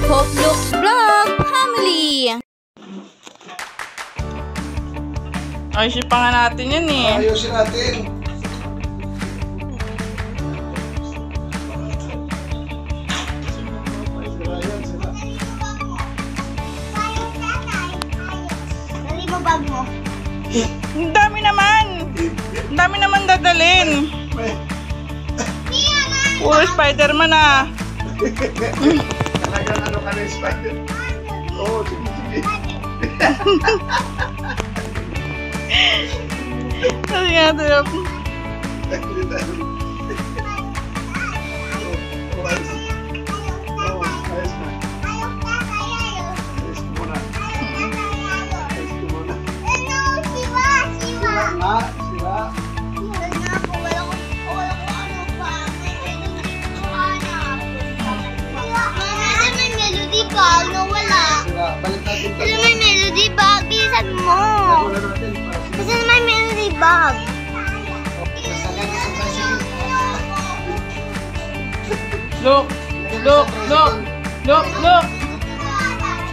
Hope Looks Vlog Family. Ayusin pa nga natin yan eh. Ayusin natin. Bag mo. Ang dami naman. Ang dami naman dadalhin. Puro Spider-Man ah. Talagang ano ka na Spider? Oo, sige, sige. Kasi nga tayo. Kasi may melody bag, bilisan mo. Kasi may melody bag. Look, look, look, look, look.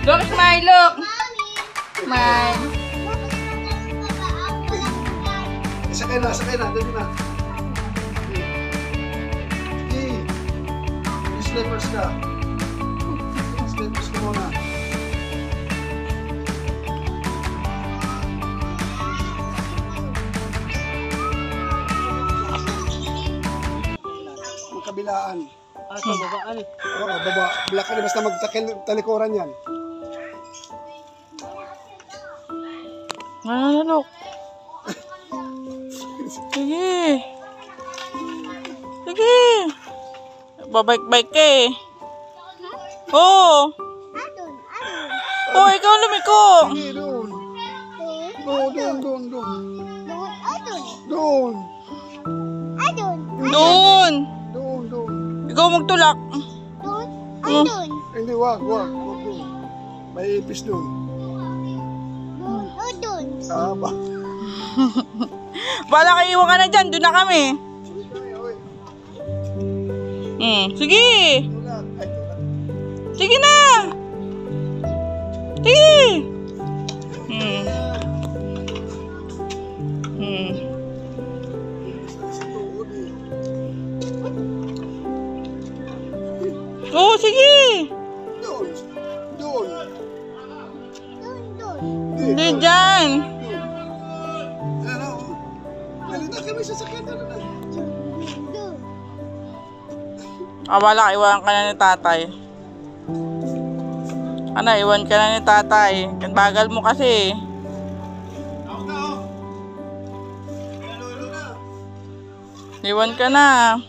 Look, smile, look. Smile. Sakay na, dali na. Okay. Slippers ka. Slippers ka muna. Ang kabilaan. Ito, babaan eh. Oo, baba. Black ka basta magtalikuran yan. Ano, look. Sige. Sige. Babike-bike ka eh. Oo. Oh, ikaw lumiko. Sige, doon. Doon. Doon. Doon. Ikaw magtulak. Hindi, wag. May ipis doon. Saba. Bala kayo iwan ka na dyan. Doon na kami. Sige. Sige na. Sige. Oo, sige. Doon. Hindi dyan. Nalita kami sa sakit. Wala, iwan ka na ni tatay. Iwan ka na ni tatay. Bagal mo kasi. Iwan ka na.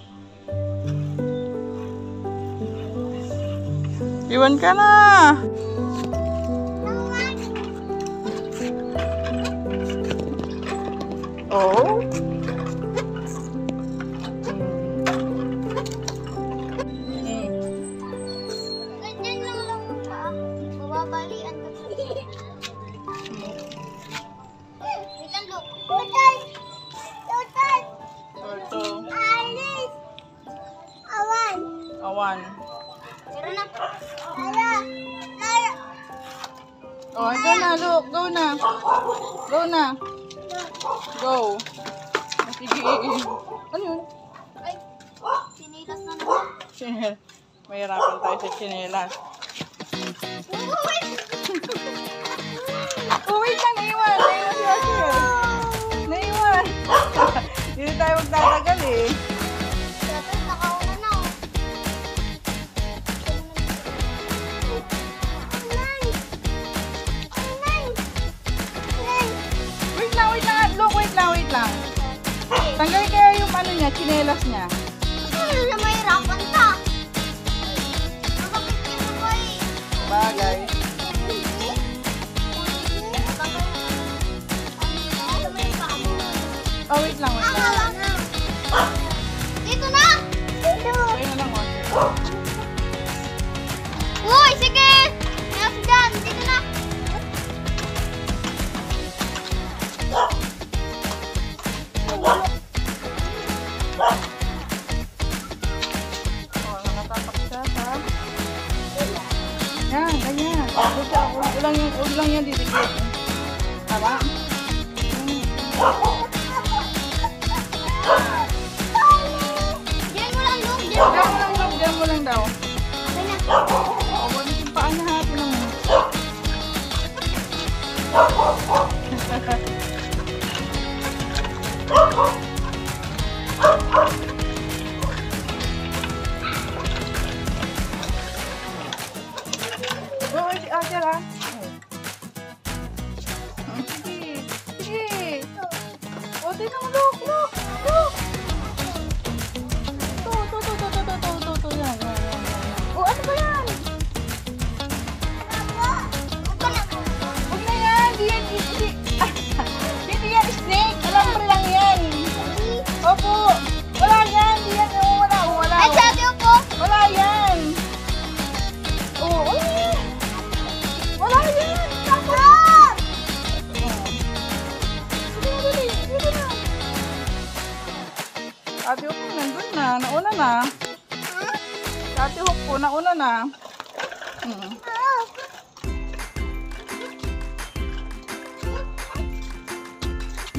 Iwan ka na. Oh. Awan. Oh, go na, look. Go na. Go. Sige. Ano yun? Ay, sinilas na naman. Chinelas. Mahirapan tayo sa chinelas. Oh, wait lang. Naiwan si Rachel. Naiwan. Hindi tayo magtatagal eh. Dapat nakauna na. Wait lang. Tanggalin kaya yung ano niya, chinelas niya. Ano na mahirapan ka? Nakapit mo ba eh? Bagay. Oh, wait lang. Dito na! Dito! Ayun na lang, oh. Uy, sige! Meron dyan! Dito na! Yan, ganyan. Huwag lang yan didikit. Tama? Diyan mo lang, Luke. Diyan mo lang daw. Okay na. Huwag yung paa niya hati lang. Oh, si Asher ah. Sige. Sige. Oh, tingnan mo, look. Yan. Oh, ano ba yan? Huwag na yan. Hindi yan snake. Alambre lang yan. Opo. Wala yan. Hindi yan. Wala. Ay, sabi ko. Wala yan. Oh, wala yan. Wala yan. Stop! Dito na. Ate Hook po nandun na. Nauna na. Ate Hook po nauna na.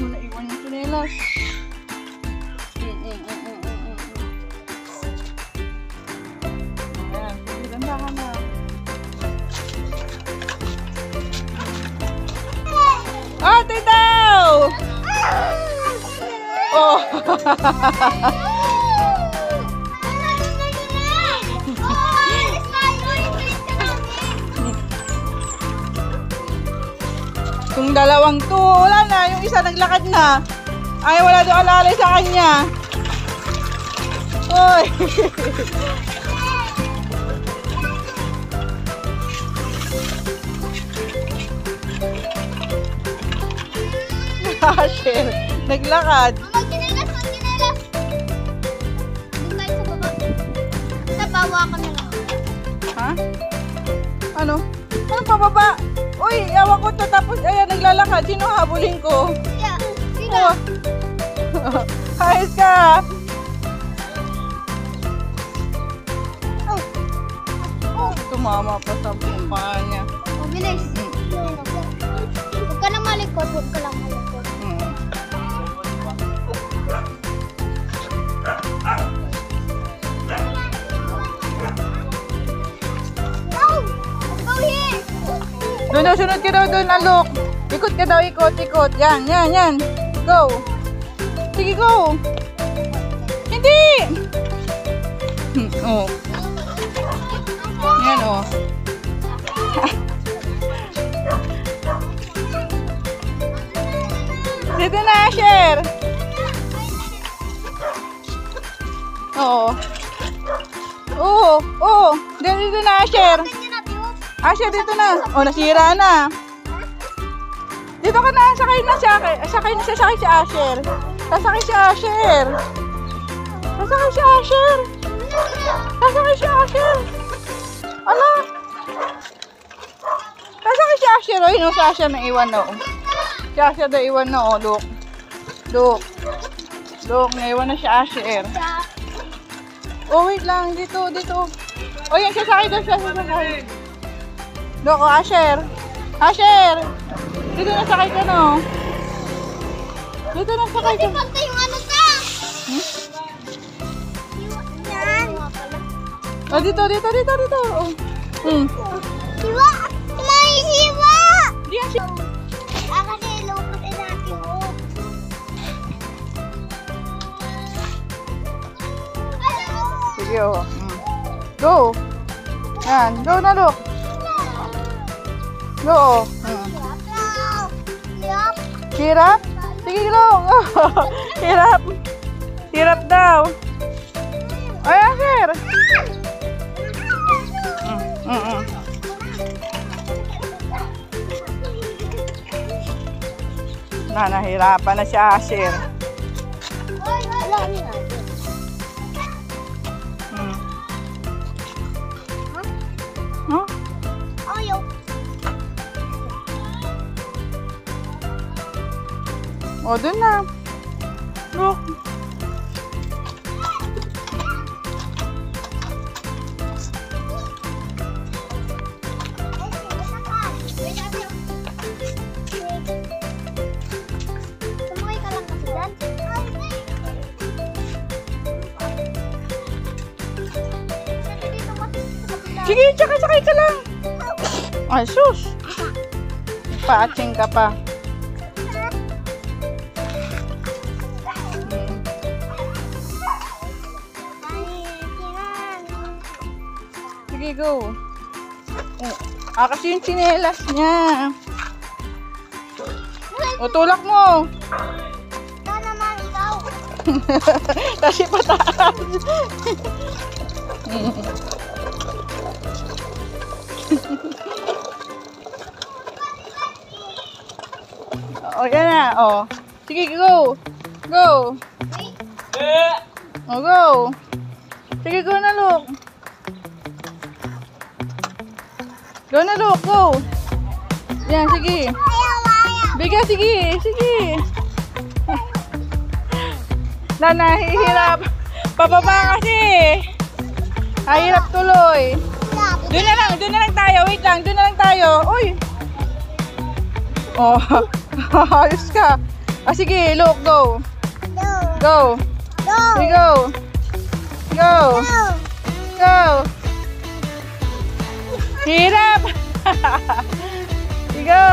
Muna iwan yung sinelas. Ayan, ganda ka na. Ate daw! Oh! Yung dalawang to, wala na. Yung isa naglakad na. Ay, wala doon alalay sa kanya. Oy! Asher, naglakad. Magkinelas. Doon tayo sa baba. Nabawa ka na lang. Ha? Ano? Ano pababa? Uy, yawa ko to. Tapos, ayan, naglalakad. Sino habulin ko? Yeah. Oh. Ayos ka. Tumama pa sa paa niya. Oh, bilis. Huwag ka lang malikot. No! Go here! Doon daw, sunod ka daw doon, alok. Ikot ka daw, ikot. Yan. Go. Sige, go. Hindi! Oh. Yan, oh. Dito na, Asher. Oo. Dito na, Asher. Asher, dito na. Oh, nasira na. Dito ka na, sakay si Asher. Sasakay si Asher. Ala. Sasakay si Asher, oh. Yung si Asher na iwan, oh. Si Asher na iwan na, oh. Look, naiwan na si Asher. Oh, wait lang. Dito. Oh, yan, sasakay daw siya. Look, oh, Asher. Dito na sakay ka, no? Dito na sakay ka. Pagka yung ano ka! Yan! Oh, dito. Oh. Siwa! May siwa! Di yan siya. Kasi lupot natin mo. Sige, oh. Go. Yan, go na, look. Go, oh. Hirap? Sige, look. Hirap daw. Ay, Asher. Nahirapan na si Asher. Huh? Ayaw. O, dun na. Look. Sige, sakay ka lang. Ay, sus. Paatsing ka pa. Sige, go. Kasi yung tsinelas niya. O, tulak mo. Ito naman ikaw. Kasi pataas. O, yan na. O. Sige, go. Go. O, go. Sige, go na, look. Go na, look. Go. Yan, sige. Biga, sige. Sige. Nahihirap. Pababa kasi. Mahirap tuloy. Doon na lang tayo. Wait lang, doon na lang tayo. Uy. Oh, ayos ka. Ah, sige, look, go. Go. Sige, go. Go. Go. Hirap. Sige, go.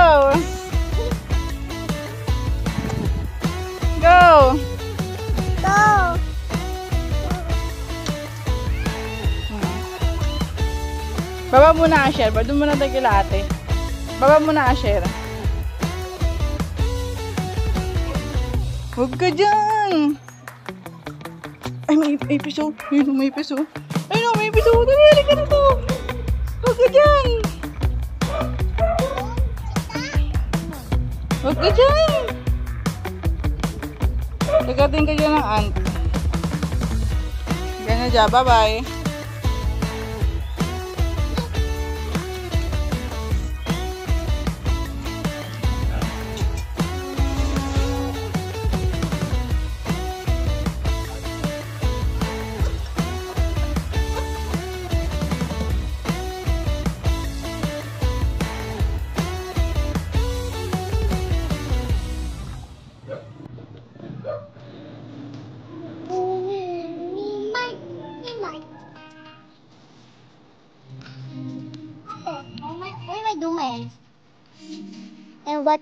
Go. Baba muna, Asher. Doon muna tayo kila ate. Baba muna, Asher. Huwag ka dyan. Ay, may ipis oh. Ayun, may ipis oh. Ayun, may ipis oh. Dali ka na to. Huwag ka dyan. Huwag ka dyan. Tagatin ka dyan ng ant. Ganyan dyan. Bye-bye. And what